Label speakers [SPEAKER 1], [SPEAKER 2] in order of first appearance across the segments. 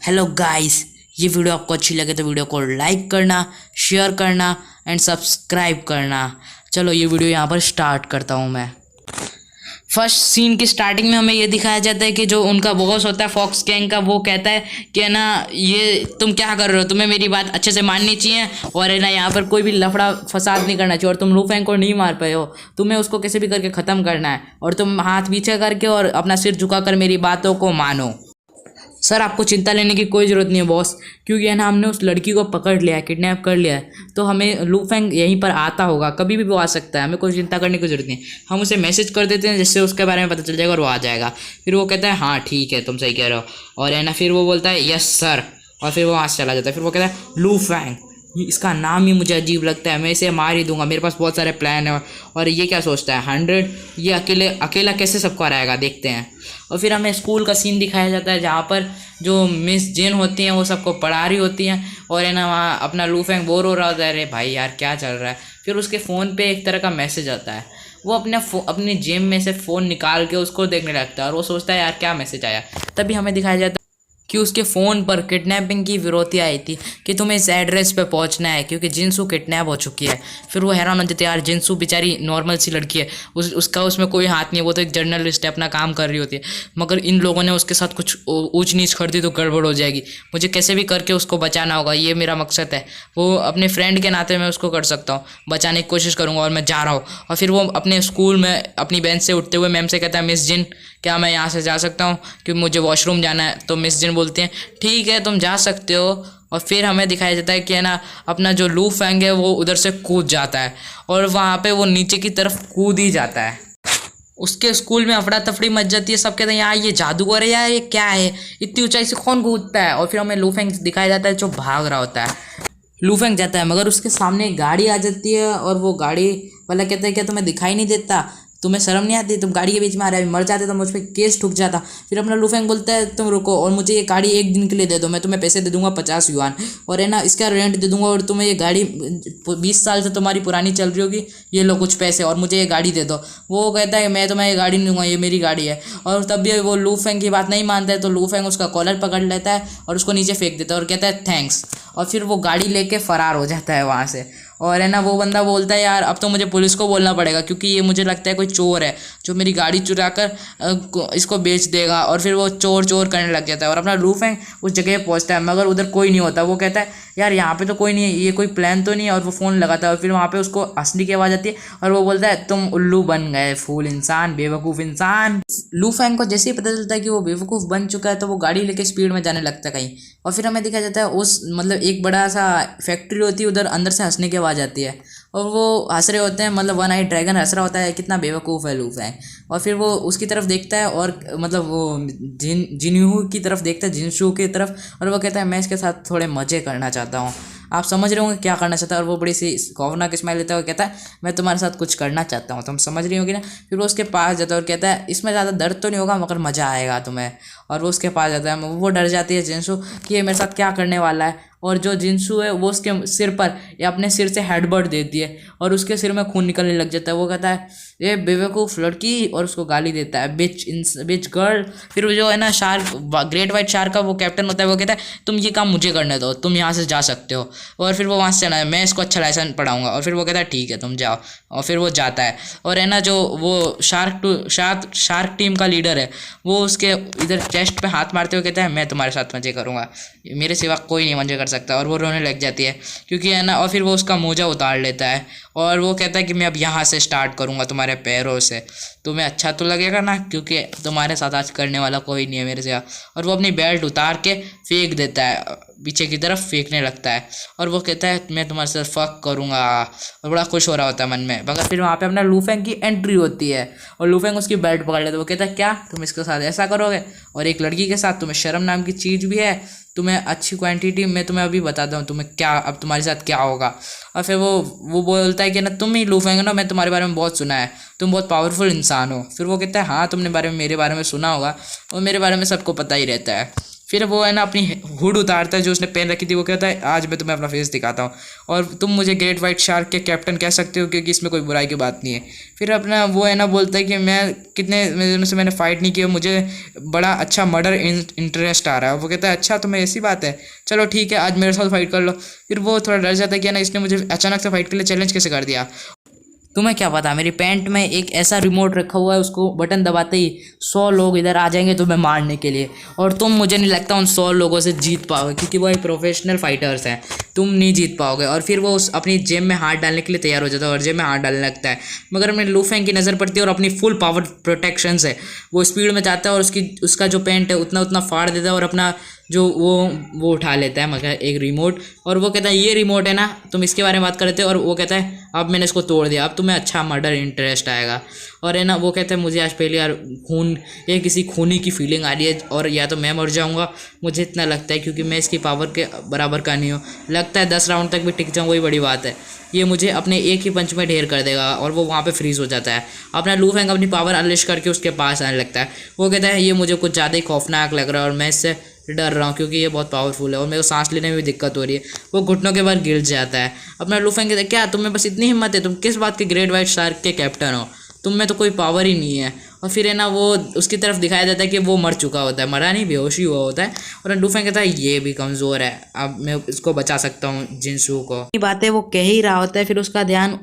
[SPEAKER 1] Hello guys, ये video आपको अच्छी लगे तो वीडियो को लाइक करना, शेयर करना एंड सब्सक्राइब करना। चलो ये वीडियो यहाँ पर स्टार्ट करता हूँ मैं। फर्स्ट सीन की स्टार्टिंग में हमें ये दिखाया जाता है कि जो उनका बॉस होता है फॉक्स गैंग का, वो कहता है कि है ना, ये तुम क्या कर रहे हो, तुम्हें मेरी बात अच्छे से माननी चाहिए और है ना यहाँ पर कोई भी लफड़ा फसाद नहीं करना चाहिए और तुम लू फेंग को नहीं मार पाए हो, तुम्हें उसको कैसे भी करके ख़त्म करना है और तुम हाथ पीछे करके और अपना सिर झुकाकर मेरी बातों को मानो। सर आपको चिंता लेने की कोई ज़रूरत नहीं है बॉस, क्योंकि है ना हमने उस लड़की को पकड़ लिया है, किडनैप कर लिया है, तो हमें लू फेंग यहीं पर आता होगा, कभी भी वो आ सकता है, हमें कोई चिंता करने की ज़रूरत नहीं। हम उसे मैसेज कर देते हैं जिससे उसके बारे में पता चल जाएगा और वो आ जाएगा। फिर वो कहता है हाँ ठीक है तुम सही कह रहे हो, और है ना फिर वो बोलता है यस सर, और फिर वो वहाँ से चला जाता है। फिर वो कहता है लू फेंग, इसका नाम ही मुझे अजीब लगता है, मैं इसे मार ही दूंगा, मेरे पास बहुत सारे प्लान है। और ये क्या सोचता है 100, ये अकेले अकेला कैसे सबको हराएगा, देखते हैं। और फिर हमें स्कूल का सीन दिखाया जाता है जहाँ पर जो मिस जेन होती हैं वो सबको पढ़ा रही होती हैं और है ना वहाँ अपना लू फेंग बोर हो रहा होता है, अरे भाई यार क्या चल रहा है। फिर उसके फ़ोन पे एक तरह का मैसेज आता है, वो अपनी जेब में से फ़ोन निकाल के उसको देखने लगता है और वो सोचता है यार क्या मैसेज आया। तभी हमें दिखाया जाता है कि उसके फ़ोन पर किडनैपिंग की विरोधी आई थी कि तुम्हें इस एड्रेस पे पहुंचना है क्योंकि जिनसू किडनैप हो चुकी है। फिर वो हैरान हो जाती है, यार जिनसू बेचारी नॉर्मल सी लड़की है, उसका उसमें कोई हाथ नहीं है, वो तो एक जर्नलिस्ट है, अपना काम कर रही होती है, मगर इन लोगों ने उसके साथ कुछ ऊंच नीच कर दी तो गड़बड़ हो जाएगी, मुझे कैसे भी करके उसको बचाना होगा, ये मेरा मकसद है। वो अपने फ्रेंड के नाते मैं उसको कर सकता हूँ, बचाने की कोशिश करूँगा और मैं जा रहा हूँ। और फिर वो अपने स्कूल में अपनी बेंच से उठते हुए मैम से कहता है मिस जिन क्या मैं यहाँ से जा सकता हूँ क्योंकि मुझे वॉशरूम जाना है। तो मिस जिन बोलती हैं ठीक है तुम जा सकते हो। और फिर हमें दिखाया जाता है कि है ना अपना जो लू फेंग है वो उधर से कूद जाता है और वहाँ पे वो नीचे की तरफ कूद ही जाता है। उसके स्कूल में अफड़ा तफड़ी मच जाती है, सब कहते हैं यार ये जादूगर है, यार ये क्या है, इतनी ऊंचाई से कौन कूदता है। और फिर हमें लू फेंग दिखाया जाता है जो भाग रहा होता है, लू फेंग जाता है मगर उसके सामने एक गाड़ी आ जाती है और वो गाड़ी वाला कहता है क्या तुम्हें दिखाई नहीं देता, तुम्हें शर्म नहीं आती, तुम गाड़ी के बीच में आ रहे हो, मर जाते तो मुझ पर केस ठुक जाता। फिर अपना लू फेंग बोलता है तुम रुको और मुझे ये गाड़ी एक दिन के लिए दे दो, मैं तुम्हें पैसे दे दूंगा 50 युआन और है ना इसका रेंट दे दूंगा और तुम्हें ये गाड़ी 20 साल से तुम्हारी पुरानी चल रही होगी, ये लो कुछ पैसे और मुझे ये गाड़ी दे दो। वो कहता है मैं तुम्हें ये गाड़ी नहीं दूंगा, ये मेरी गाड़ी है। और तब भी वो लू फेंग की बात नहीं मानता है तो लू फेंग उसका कॉलर पकड़ लेता है और उसको नीचे फेंक देता है और कहता है थैंक्स, और फिर वो गाड़ी लेके फरार हो जाता है वहाँ से। और है ना वो बंदा बोलता है यार अब तो मुझे पुलिस को बोलना पड़ेगा क्योंकि ये मुझे लगता है कोई चोर है जो मेरी गाड़ी चुरा कर इसको बेच देगा। और फिर वो चोर चोर करने लग जाता है और अपना लू फेंग उस जगह पहुंचता है मगर उधर कोई नहीं होता। वो कहता है यार यहाँ पे तो कोई नहीं है, ये कोई प्लान तो नहीं है, और वो फ़ोन लगाता है और फिर वहाँ पे उसको हंसने की आवाज़ आती है और वो बोलता है तुम उल्लू बन गए, फूल इंसान, बेवकूफ़ इंसान। लू फेंग को जैसे ही पता चलता है कि वो बेवकूफ़ बन चुका है तो वो गाड़ी लेके स्पीड में जाने लगता है कहीं। और फिर हमें दिखाया जाता है उस मतलब एक बड़ा सा फैक्ट्री होती है, उधर अंदर से हंसने की आवाज़ आती है और वो हंस रहे होते हैं, मतलब वन आई ड्रैगन हंस रहा होता है, कितना बेवकूफ़ है लू फेंग। और फिर वो उसकी तरफ देखता है और मतलब वो जिन्हू की तरफ देखता है, जिनशू की तरफ, और वो कहता है मैं इसके साथ थोड़े मज़े करना चाहता हूँ। आप समझ रहे होंगे क्या करना चाहता है, और वो बड़ी सी खौफनाक स्माइल लेता है और कहता है मैं तुम्हारे साथ कुछ करना चाहता हूँ, तुम समझ रही होगी ना। फिर वो उसके पास जाता है और कहता है इसमें ज़्यादा दर्द तो नहीं होगा मगर मज़ा आएगा तुम्हें। और वो उसके पास जाता है, वो डर जाती है जिनसू कि ये मेरे साथ क्या करने वाला है, और जो जिनसू है वो उसके सिर पर या अपने सिर से हेडबट देती है और उसके सिर में खून निकलने लग जाता है। वो कहता है ये बेवकूफ़ लड़की, और उसको गाली देता है बिच गर्ल। फिर वो जो है ना शार्क, ग्रेट वाइट शार्क का वो कैप्टन होता है, वो कहता है तुम ये काम मुझे करने दो, तुम यहाँ से जा सकते हो। और फिर वो वहाँ से चला है, मैं इसको अच्छा लाइसेंस पढ़ाऊंगा। और फिर वो कहता है ठीक है तुम जाओ, और फिर वो जाता है। और है ना जो वो शार्क टीम का लीडर है वो उसके इधर चेस्ट पे हाथ मारते हुए कहता है मैं तुम्हारे साथ मज़े करूँगा, मेरे सिवा कोई नहीं मज़े कर सकता। और वो रोने लग जाती है क्योंकि है ना, और फिर वो उसका मोजा उतार लेता है और वो कहता है कि मैं अब यहाँ से स्टार्ट करूँगा तुम्हारे पैरों से, तुम्हें अच्छा तो लगेगा ना क्योंकि तुम्हारे साथ आज करने वाला कोई नहीं है मेरे से। और वो अपनी बेल्ट उतार के फेंक देता है, पीछे की तरफ फेंकने लगता है और वो कहता है मैं तुम्हारे साथ फक करूँगा, और बड़ा खुश हो रहा होता है मन में। मगर फिर वहाँ पे अपना लू फेंग की एंट्री होती है और लू फेंग उसकी बेल्ट पकड़ लेता है। वो कहता है क्या तुम इसके साथ ऐसा करोगे, और एक लड़की के साथ, तुम्हें शर्म नाम की चीज़ भी है, तुम्हें अच्छी क्वांटिटी मैं तुम्हें अभी बताता हूँ तुम्हें क्या अब तुम्हारे साथ क्या होगा। और फिर वो बोलता है कि ना तुम ही लू फेंग हो ना, मैं तुम्हारे बारे में बहुत सुना है, तुम बहुत पावरफुल इंसान हो। फिर वो कहता है हाँ तुमने मेरे बारे में सुना होगा और मेरे बारे में सबको पता ही रहता है। फिर वो है ना अपनी हुड उतारता है जो उसने पहन रखी थी, वो कहता है आज मैं तुम्हें अपना फेस दिखाता हूँ और तुम मुझे ग्रेट वाइट शार्क के कैप्टन कह सकते हो क्योंकि इसमें कोई बुराई की बात नहीं है। फिर अपना वो है ना बोलता है कि मैं कितने दिनों से मैंने फ़ाइट नहीं किया, मुझे बड़ा अच्छा मर्डर इंटरेस्ट आ रहा है। वो कहता है अच्छा तुम्हें ऐसी बात है, चलो ठीक है आज मेरे साथ फाइट कर लो। फिर वो थोड़ा डर जाता है कि ना इसने मुझे अचानक से फाइट के लिए चैलेंज कैसे कर दिया। तुम्हें क्या पता मेरी पैंट में एक ऐसा रिमोट रखा हुआ है, उसको बटन दबाते ही 100 लोग इधर आ जाएंगे तुम्हें मारने के लिए, और तुम मुझे नहीं लगता उन 100 लोगों से जीत पाओगे क्योंकि वो एक प्रोफेशनल फाइटर्स हैं, तुम नहीं जीत पाओगे। और फिर वो उस अपनी जेब में हाथ डालने के लिए तैयार हो जाता है और जेब में हाथ डालने लगता है, मगर अपने लू फेंग की नज़र पड़ती है और अपनी फुल पावर प्रोटेक्शन से वो स्पीड में जाता है और उसका जो पैंट है उतना उतना फाड़ देता है और अपना जो वो उठा लेता है मगर एक रिमोट, और वो कहता है ये रिमोट है ना तुम इसके बारे में बात करते हो, और वो कहता है अब मैंने इसको तोड़ दिया, अब तुम्हें अच्छा मर्डर इंटरेस्ट आएगा। और है ना वो कहता है मुझे आज पहले यार किसी खूनी की फीलिंग आ रही है और या तो मैं मर जाऊंगा, मुझे इतना लगता है क्योंकि मैं इसकी पावर के बराबर का नहीं हूँ, लगता है 10 राउंड तक भी टिक जाऊँ वही बड़ी बात है, ये मुझे अपने एक ही पंच में ढेर कर देगा। और वो वहाँ पे फ्रीज हो जाता है। अपना लू फेंग अपनी पावर अनलिश करके उसके पास आने लगता है। वो कहता है ये मुझे कुछ ज़्यादा ही खौफनाक लग रहा है और मैं इससे डर रहा हूँ क्योंकि ये बहुत पावरफुल है और मेरे को सांस लेने में भी दिक्कत हो रही है। वो घुटनों के बाद गिर जाता है। अपना लू फेंग कहता है क्या तुम्हें बस इतनी हिम्मत है, तुम किस बात के ग्रेट वाइट शार्क के कैप्टन हो, तुम में तो कोई पावर ही नहीं है। और फिर है ना वो उसकी तरफ दिखाया जाता है कि वो मर चुका होता है, मरा नहीं बेहोश ही हुआ होता है। और लू फेंग कहता है ये भी कमज़ोर है, अब मैं इसको बचा सकता हूँ जिनसू को। ये बातें वो कह ही रहा होता है, फिर उसका ध्यान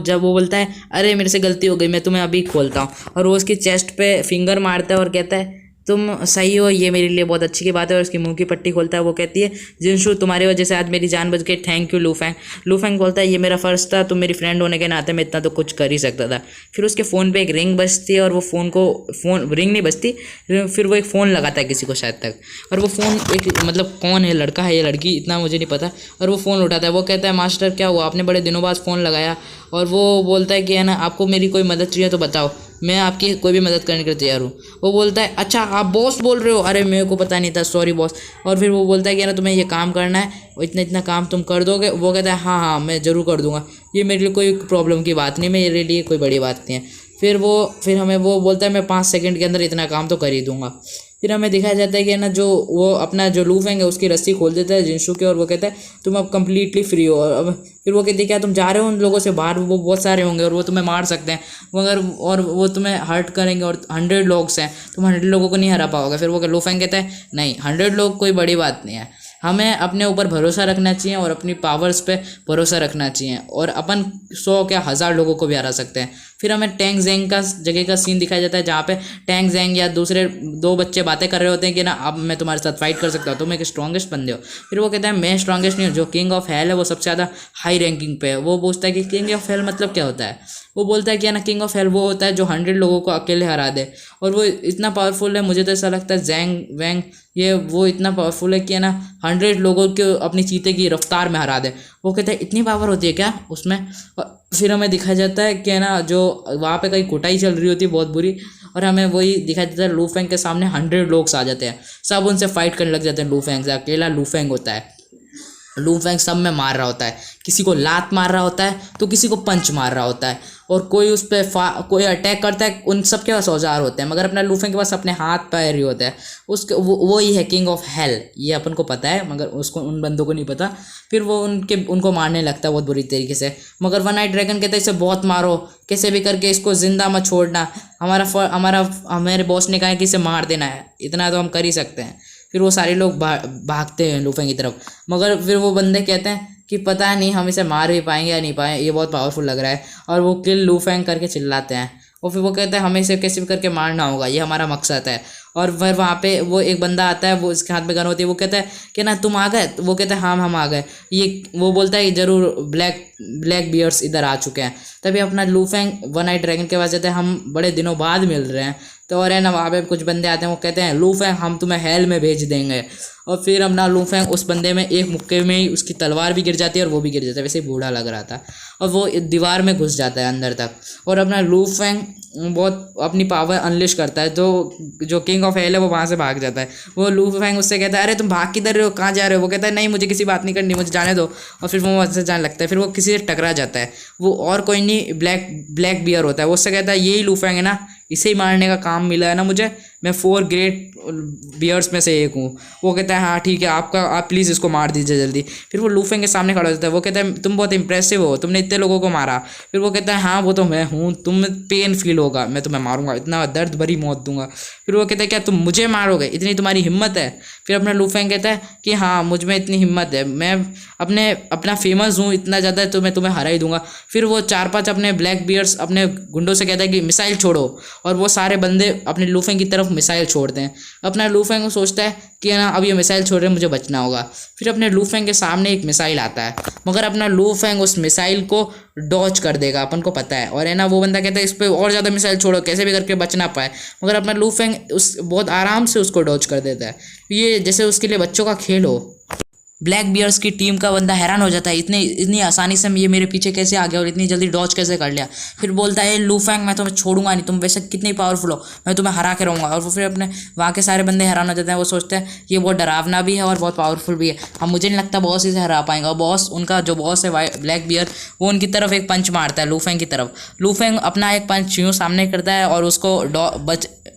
[SPEAKER 1] जब वो बोलता है अरे मेरे से गलती हो गई मैं तुम्हें अभी खोलता हूँ, और वो उसकी चेस्ट पे फिंगर मारता है और कहता है तुम सही हो, ये मेरे लिए बहुत अच्छी की बात है। और उसकी मुंह की पट्टी खोलता है। वो कहती है जिनशू तुम्हारी वजह से आज मेरी जान बच गई, थैंक यू लू फेंग। लू फेंग बोलता है ये मेरा फ़र्ज़ था, तुम मेरी फ्रेंड होने के नाते मैं इतना तो कुछ कर ही सकता था। फिर उसके फ़ोन पे एक रिंग बजती है और वो फ़ोन रिंग नहीं बजती, फिर वो एक फ़ोन लगाता है किसी को शायद तक, और वो फ़ोन एक मतलब कौन है, लड़का है या लड़की इतना मुझे नहीं पता, और वो फ़ोन उठाता है। वो कहता है मास्टर क्या हुआ, आपने बड़े दिनों बाद फ़ोन लगाया। और वो बोलता है कि है ना आपको मेरी कोई मदद चाहिए तो बताओ, मैं आपकी कोई भी मदद करने के लिए तैयार हूँ। वो बोलता है अच्छा आप बॉस बोल रहे हो, अरे मेरे को पता नहीं था, सॉरी बॉस। और फिर वो बोलता है कि ना तुम्हें ये काम करना है, इतना इतना काम तुम कर दोगे। वो कहता है हाँ हाँ मैं ज़रूर कर दूंगा, ये मेरे लिए कोई प्रॉब्लम की बात नहीं, मेरे लिए कोई बड़ी बात नहीं है। फिर हमें वो बोलता है मैं 5 सेकंड के अंदर इतना काम तो कर ही दूंगा। फिर हमें दिखाया जाता है कि ना जो वो अपना जो लू फेंग है उसकी रस्सी खोल देता है जिनशू के, और वो कहता है तुम अब कम्प्लीटली फ्री हो। और अब फिर वो कहती है क्या तुम जा रहे हो उन लोगों से बाहर, वो बहुत सारे होंगे और वो तुम्हें मार सकते हैं मगर, और वो तुम्हें हर्ट करेंगे और 100 लोग हैं, तुम 100 लोगों को नहीं हरा पाओगे। फिर वो लू फेंग कहता है नहीं 100 लोग कोई बड़ी बात नहीं है, हमें अपने ऊपर भरोसा रखना चाहिए और अपनी पावर्स पे भरोसा रखना चाहिए और अपन 100 क्या 1000 लोगों को भी हरा सकते हैं। फिर हमें टैंग जेंग का जगह का सीन दिखाया जाता है जहाँ पे टैंग जेंग या दूसरे 2 बच्चे बातें कर रहे होते हैं कि ना अब मैं तुम्हारे साथ फाइट कर सकता हूँ, तुम एक स्ट्रॉन्गेस्ट बंदे हो। फिर वो कहता है मैं स्ट्रॉन्गेस्ट नहीं हूँ, जो किंग ऑफ हेल है वो सबसे ज़्यादा हाई रैंकिंग पे है। वो पूछता है कि किंग ऑफ हेल मतलब क्या होता है। वो बोलता है कि ना किंग ऑफ हेल वो होता है जो 100 लोगों को अकेले हरा दे, और वो इतना पावरफुल है, मुझे तो ऐसा लगता है जेंग वेंग ये वो इतना पावरफुल है कि ना 100 लोगों को अपनी चीते की रफ्तार में हरा दे। वो कहता है इतनी पावर होती है क्या उसमें। फिर हमें दिखाया जाता है कि ना जो वहाँ पे कहीं कुटाई चल रही होती है बहुत बुरी, और हमें वही दिखाया जाता है लू फेंग के सामने 100 लोग आ जाते हैं, सब उनसे फाइट करने लग जाते हैं लू फेंग से। अकेला लू फेंग होता है, लू फेंग सब में मार रहा होता है, किसी को लात मार रहा होता है तो किसी को पंच मार रहा होता है, और कोई उस पर कोई अटैक करता है, उन सब के पास औजार होते हैं मगर अपना लू फेंग के पास अपने हाथ पैर ही होते हैं। उसके वो ही है किंग ऑफ हेल, ये अपन को पता है मगर उसको उन बंदों को नहीं पता। फिर वो उनको मारने लगता है बहुत बुरी तरीके से, मगर वन नाइट ड्रैगन कहता है इसे बहुत मारो, कैसे भी करके इसको जिंदा मत छोड़ना, हमारे बॉस ने कहा है कि इसे मार देना है, इतना तो हम कर ही सकते हैं। फिर वो सारे लोग भागते हैं लू फेंग की तरफ, मगर फिर वो बंदे कहते हैं कि पता नहीं हम इसे मार भी पाएंगे या नहीं पाएंगे, ये बहुत पावरफुल लग रहा है, और वो किल लू फेंग करके चिल्लाते हैं। और फिर वो कहते हैं हमें इसे कैसे भी करके मारना होगा, ये हमारा मकसद है। और फिर वहाँ पे वो एक बंदा आता है, वो उसके हाथ में गन होती है, वो कहता है कि ना तुम आ गए, वो कहता है हाँ हम आ गए, ये वो बोलता है जरूर ब्लैक बियर्स इधर आ चुके हैं। तभी अपना लू फेंग वन नाइट ड्रैगन के पास जाते हैं, हम बड़े दिनों बाद मिल रहे हैं। तो और है ना वहाँ पे कुछ बंदे आते हैं, वो कहते हैं लू फेंग हम तुम्हें हेल में भेज देंगे। और फिर अपना लू फेंग उस बंदे में एक मुक्के में ही उसकी तलवार भी गिर जाती है और वो भी गिर जाता है, वैसे ही बूढ़ा लग रहा था, और वो दीवार में घुस जाता है अंदर तक। और अपना लू फेंग बहुत अपनी पावर अनलिश करता है, तो जो किंग ऑफ हेल है वो वहाँ से भाग जाता है। वो लू फेंग उससे कहता है अरे तुम भाग किधर रहे हो, कहाँ जा रहे हो। वो कहता है नहीं मुझे किसी बात नहीं करनी, मुझे जाने दो। और फिर वो वहाँ से जाने लगता है। फिर वो किसी से टकरा जाता है, वो और कोई नहीं ब्लैक बियर होता है। वो उससे कहता है यही लू फेंग है ना, इसे ही मारने का काम मिला है ना मुझे, मैं 4 ग्रेट बियर्स में से एक हूँ। वो कहता है हाँ ठीक है, आप प्लीज़ इसको मार दीजिए जल्दी। फिर वो लूफेंग के सामने खड़ा हो जाता है। वो कहता है तुम बहुत इंप्रेसिव हो, तुमने इतने लोगों को मारा। फिर वो कहता है हाँ वो तो मैं हूँ, तुम पेन फील होगा, मैं तुम्हें मारूंगा, इतना दर्द भरी मौत दूंगा। फिर वो कहता है क्या तुम मुझे मारोगे, इतनी तुम्हारी हिम्मत है? फिर अपना लूफेंग कहता है कि हाँ मुझ में इतनी हिम्मत है, मैं अपना फेमस हूँ इतना ज़्यादा, तो मैं तुम्हें हरा ही दूंगा। फिर वो 4-5 अपने ब्लैक बियर्स अपने गुंडों से कहता है कि मिसाइल छोड़ो, और वो सारे बंदे अपने लूफेंग की तरफ मिसाइल छोड़ते हैं। अपना लूफेंग को सोचता है कि ना अब ये मिसाइल छोड़ रहे हैं, मुझे बचना होगा। फिर अपने लूफेंग के सामने एक मिसाइल आता है, मगर अपना लूफेंग उस मिसाइल को डॉच कर देगा, अपन को पता है। और है ना वो बंदा कहता है इस पर और ज़्यादा मिसाइल छोड़ो, कैसे भी करके बच ना पाए, मगर अपना लूफेंग उस बहुत आराम से उसको डॉच कर देता है। ये जैसे उसके लिए बच्चों का खेल हो। ब्लैक बियर्स की टीम का बंदा हैरान हो जाता है, इतनी आसानी से ये मेरे पीछे कैसे आ गया और इतनी जल्दी डॉच कैसे कर लिया। फिर बोलता है लूफेंग मैं तुम्हें छोड़ूंगा नहीं, तुम वैसे कितनी पावरफुल हो, मैं तुम्हें हरा के रहूँगा। और वो फिर अपने वहाँ के सारे बंदे हैरान हो जाते हैं। वो सोचते हैं ये बहुत डरावना भी है और बहुत पावरफुल भी है, अब मुझे नहीं लगता बॉस इसे हरा पाएंगा। और बॉस उनका जो बॉस है ब्लैक बियर, वो उनकी तरफ एक पंच मारता है लूफेंग की तरफ। लूफेंग अपना एक पंच यूँ सामने करता है और उसको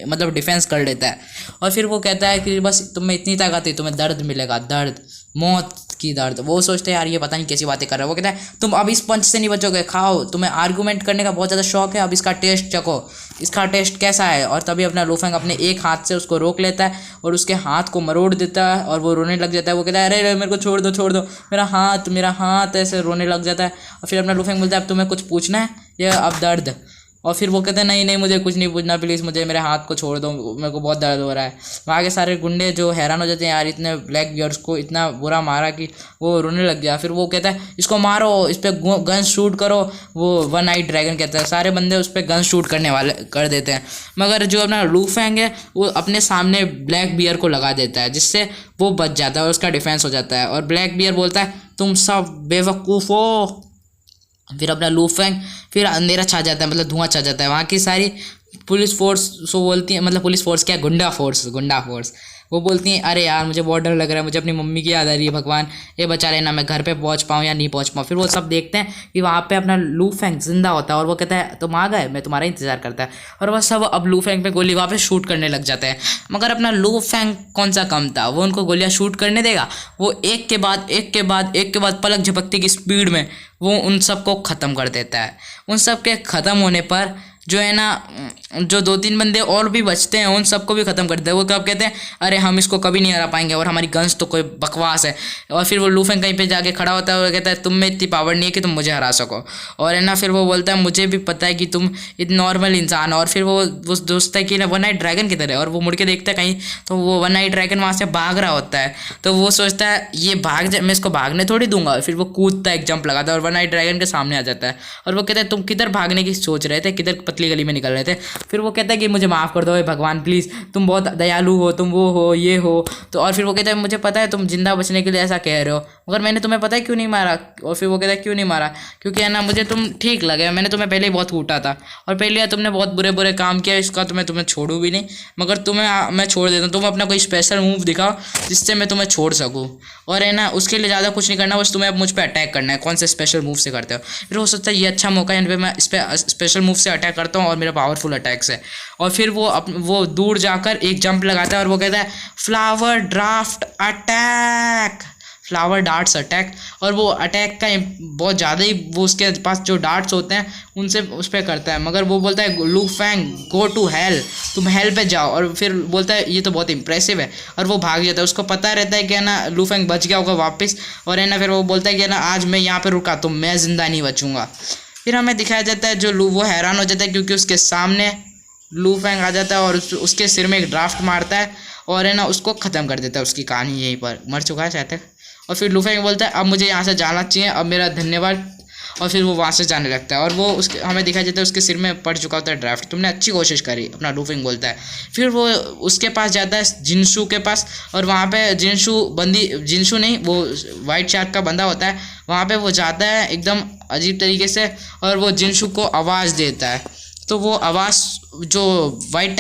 [SPEAKER 1] मतलब डिफेंस कर लेता है। और फिर वो कहता है कि बस तुम में इतनी ताकत है, तुम्हें दर्द मिलेगा, दर्द, मौत की दर्द। वो सोचते हैं यार ये पता नहीं कैसी बातें कर रहा है। वो कहता है तुम अब इस पंच से नहीं बचोगे, खाओ, तुम्हें आर्गूमेंट करने का बहुत ज़्यादा शौक है, अब इसका टेस्ट चखो, इसका टेस्ट कैसा है। और तभी अपना लूफेंग अपने एक हाथ से उसको रोक लेता है और उसके हाथ को मरोड़ देता है और वो रोने लग जाता है। वो कहता है अरे मेरे को छोड़ दो, मेरा हाथ ऐसे रोने लग जाता है। और फिर अपना लूफेंग बोलता है अब तुम्हें कुछ पूछना है या अब दर्द? और फिर वो कहते हैं नहीं मुझे कुछ नहीं पूछना, प्लीज़ मुझे मेरे हाथ को छोड़ दो, मेरे को बहुत दर्द हो रहा है। वहाँ के सारे गुंडे जो हैरान हो जाते हैं यार इतने ब्लैक बियर्स को इतना बुरा मारा कि वो रोने लग गया। फिर वो कहता है इसको मारो, इस पर गन शूट करो। वो वन आई ड्रैगन कहता है, सारे बंदे उस पर गन शूट करने वाले कर देते हैं, मगर जो अपना लूफेंग है वो अपने सामने ब्लैक बियर को लगा देता है, जिससे वो बच जाता है और उसका डिफेंस हो जाता है। और ब्लैक बियर बोलता है तुम सब बेवकूफ़ हो। फिर अपना लूफेंग, फिर अंधेरा छा जाता है, मतलब धुआं छा जाता है। वहाँ की सारी पुलिस फोर्स सो बोलती है, मतलब पुलिस फोर्स क्या, गुंडा फोर्स वो बोलती हैं अरे यार मुझे बहुत डर लग रहा है, मुझे अपनी मम्मी की याद आ रही है, भगवान ये बचा लेना, मैं घर पे पहुँच पाऊँ या नहीं पहुँच पाऊँ। फिर वो सब देखते हैं कि वहाँ पे अपना लूफेंग जिंदा होता है और वो कहता है तुम आ गए, मैं तुम्हारा इंतजार करता है। और वह सब अब लूफेंग पे गोली वापस शूट करने लग जाते हैं, मगर अपना लूफेंग कौन सा कम था, वो उनको गोलियाँ शूट करने देगा। वो एक के बाद पलक झपकते की स्पीड में वो उन सबको ख़त्म कर देता है। उन सब के ख़त्म होने पर जो है ना, जो 2-3 बंदे और भी बचते हैं उन सबको भी ख़त्म कर देते हैं। वो कब कहते हैं अरे हम इसको कभी नहीं हरा पाएंगे और हमारी गन्स तो कोई बकवास है। और फिर वो लूफेंग कहीं पे जाके खड़ा होता है और कहता है तुम में इतनी पावर नहीं है कि तुम मुझे हरा सको। और है ना फिर वो बोलता है मुझे भी पता है कि तुम एक नॉर्मल इंसान हो। और फिर वो दोस्त है कि ना वन नाइट ड्रैगन की तरह है, और वो मुड़ के देखता है कहीं तो वो वन नाइट ड्रैगन वहाँ से भाग रहा होता है। तो वो सोचता है ये भाग जाए, मैं इसको भागने थोड़ी दूंगा। फिर वो कूदता है, एक जंप लगाता है और वन नाइट ड्रैगन के सामने आ जाता है। और वो कहता है तुम किधर भागने की सोच रहे थे, किधर पतली गली में निकल रहे थे। फिर वो कहता है कि मुझे माफ़ कर दो भगवान प्लीज़, तुम बहुत दयालु हो, तुम वो हो ये हो। तो और फिर वो कहता है मुझे पता है तुम जिंदा बचने के लिए ऐसा कह रहे हो, मगर मैंने तुम्हें पता है क्यों नहीं मारा। और फिर वो कहता है क्यों नहीं मारा, क्योंकि है ना मुझे तुम ठीक लगे, मैंने तुम्हें पहले ही बहुत कूटा था और पहले तुमने बहुत बुरे बुरे काम किया, इसका तो मैं तुम्हें छोड़ूँ भी नहीं, मगर तुम्हें मैं छोड़ देता हूँ। तुम अपना कोई स्पेशल मूव दिखाओ जिससे मैं तुम्हें छोड़ सकूँ। और है ना उसके लिए ज़्यादा कुछ नहीं करना, बस तुम्हें अब मुझ पर अटैक करना है, कौन से स्पेशल मूव से करते हो। फिर हो सकता है ये अच्छा मौका है, इन पर मैं इस पर स्पेशल मूव से अटैक करता हूँ और मेरा पावरफुल अटैक्स है। और फिर वो दूर जाकर एक जंप लगाता है और वो कहता है फ्लावर डार्ट्स अटैक। और वो अटैक का बहुत ज़्यादा ही वो उसके पास जो डार्ट्स होते हैं उनसे उस पर करता है, मगर वो बोलता है लूफेंग गो टू हेल, तुम हेल पे जाओ। और फिर बोलता है ये तो बहुत इंप्रेसिव है और वो भाग जाता है। उसको पता रहता है कि है ना लूफेंग बच गया होगा वापस। और है ना फिर वो बोलता है कि है ना आज मैं यहाँ पे रुका तो मैं ज़िंदा नहीं बचूंगा। फिर हमें दिखाया जाता है वो हैरान हो जाता है क्योंकि उसके सामने लूफेंग आ जाता है और उसके सिर में एक ड्राफ्ट मारता है और है ना उसको ख़त्म कर देता है। उसकी कहानी यहीं पर मर चुका है शायद तक। और फिर लूफेंग बोलता है अब मुझे यहाँ से जाना चाहिए, अब मेरा धन्यवाद। और फिर वो वहाँ से जाने लगता है और वो उसके हमें दिखाई देता है उसके सिर में पड़ चुका होता है ड्राफ्ट। तुमने अच्छी कोशिश करी, अपना लूफेंग बोलता है। फिर वो उसके पास जाता है जिनशू के पास, और वहाँ पे जिनशू नहीं वो वाइट शार्क का बंदा होता है, वहाँ पे वो जाता है एकदम अजीब तरीके से और वो जिनशू को आवाज़ देता है। तो वो आवाज़ जो वाइट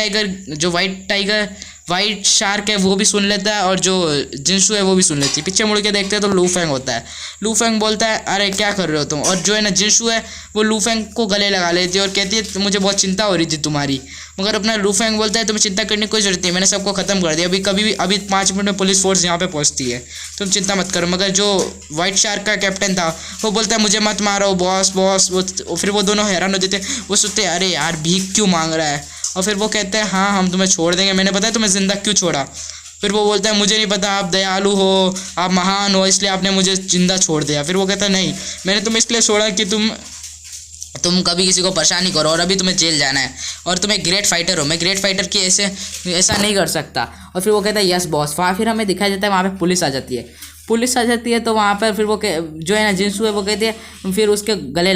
[SPEAKER 1] टाइगर वाइट शार्क है वो भी सुन लेता है और जो जिनसू है वो भी सुन लेती है। पीछे मुड़ के देखते हैं तो लूफेंग होता है। लूफेंग बोलता है अरे क्या कर रहे हो तुम, और जो है ना जिनसू है वो लूफेंग को गले लगा लेती है और कहती है मुझे बहुत चिंता हो रही थी तुम्हारी, मगर अपना लूफेंग बोलता है तुम्हें चिंता करने की कोई जरूरत नहीं, मैंने सबको खत्म कर दिया, अभी 5 मिनट में पुलिस फोर्स यहाँ पे पहुँचती है, तुम चिंता मत करो। मगर जो वाइट शार्क का कैप्टन था वो बोलता है मुझे मत मारो बॉस बॉस। वो फिर वो दोनों हैरान हो जाते, वो सोचते अरे यार भीख क्यों मांग रहा है, और फिर वो कहते हैं हाँ हम तुम्हें छोड़ देंगे, मैंने पता है तुम्हें ज़िंदा क्यों छोड़ा। फिर वो बोलता है मुझे नहीं पता, आप दयालु हो, आप महान हो, इसलिए आपने मुझे जिंदा छोड़ दिया। फिर वो कहता है नहीं, मैंने तुम्हें इसलिए छोड़ा कि तुम कभी किसी को परेशान नहीं करो, और अभी तुम्हें जेल जाना है, और तुम एक ग्रेट फाइटर हो, मैं ग्रेट फाइटर की ऐसा नहीं कर सकता। और फिर वो कहता है यस बॉस। वहाँ फिर हमें दिखाया जाता है वहाँ पे पुलिस आ जाती है, तो वहाँ पर फिर वो जो है ना जिनसू है वो कहती है फिर उसके गले ही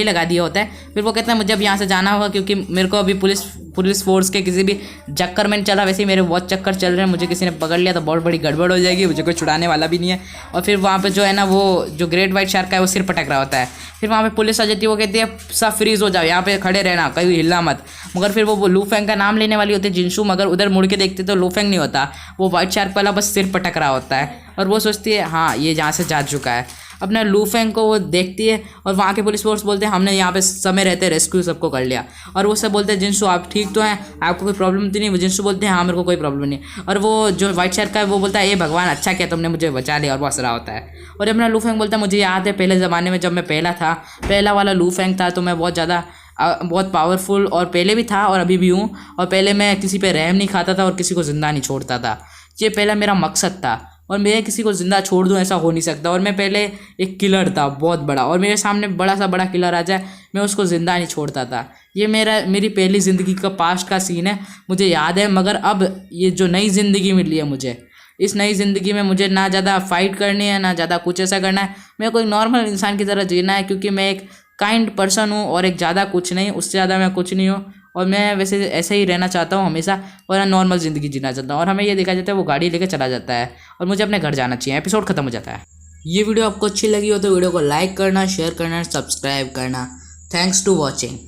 [SPEAKER 1] लगा दिया होता है। फिर वो कहता है मुझे अब यहाँ से जाना होगा क्योंकि मेरे को अभी पुलिस फोर्स के किसी भी चक्कर में नहीं चला, वैसे ही मेरे बहुत चक्कर चल रहे हैं, मुझे किसी ने पकड़ लिया तो बहुत बड़ी गड़बड़ हो जाएगी, मुझे कोई छुड़ाने वाला भी नहीं है। और फिर वहाँ पे जो है ना वो जो ग्रेट वाइट शार्क का है वो सिर पटक रहा होता है। फिर वहाँ पे पुलिस आ जाती है, वो कहती है सब फ्रीज हो जाओ, यहाँ पे खड़े रहना, कहीं हिलना मत। मगर फिर वो लूफेंग का नाम लेने वाली होती है जिनसू, मगर उधर मुड़ के देखते तो लूफेंग नहीं होता, वो वाइट शार्क वाला बस सिर पटक रहा होता है। और वो सोचती है हाँ ये जहाँ से जा चुका है। अपना लूफेंग को वो देखती है और वहाँ के पुलिस फोर्स बोलते हैं हमने यहाँ पे समय रहते रेस्क्यू सबको कर लिया। और वो सब बोलते हैं जिनसू आप ठीक तो हैं, आपको कोई प्रॉब्लम तो नहीं। वो जिनसू बोलते हैं हाँ मेरे को कोई प्रॉब्लम नहीं। और वो जो वाइट शार्क का है वो बोलता है ये भगवान अच्छा किया तुमने मुझे बचा लिया, और वो हंस रहा होता है। और अपना लूफेंग बोलता है मुझे याद है पहले ज़माने में जब मैं पहला वाला लूफेंग था तो मैं बहुत पावरफुल और पहले भी था और अभी भी हूँ, और पहले मैं किसी पे रहम नहीं खाता था और किसी को ज़िंदा नहीं छोड़ता था। ये पहला मेरा मकसद था और मैं किसी को ज़िंदा छोड़ दूँ ऐसा हो नहीं सकता। और मैं पहले एक किलर था बहुत बड़ा, और मेरे सामने बड़ा किलर आ जाए मैं उसको ज़िंदा नहीं छोड़ता था। ये मेरी पहली ज़िंदगी का पास्ट का सीन है, मुझे याद है। मगर अब ये जो नई ज़िंदगी मिली है मुझे, इस नई ज़िंदगी में मुझे ना ज़्यादा फाइट करनी है ना ज़्यादा कुछ ऐसा करना है, मेरे को एक नॉर्मल इंसान की तरह जीना है, क्योंकि मैं एक काइंड पर्सन हूँ और एक ज़्यादा कुछ नहीं, उससे ज़्यादा मैं कुछ नहीं हूँ। और मैं वैसे ऐसे ही रहना चाहता हूँ हमेशा, और नॉर्मल ज़िंदगी जीना चाहता हूँ। और हमें ये देखा जाता है वो गाड़ी लेके चला जाता है और मुझे अपने घर जाना चाहिए, एपिसोड खत्म हो जाता है। ये वीडियो आपको अच्छी लगी हो तो वीडियो को लाइक करना, शेयर करना, सब्सक्राइब करना। Thanks to watching.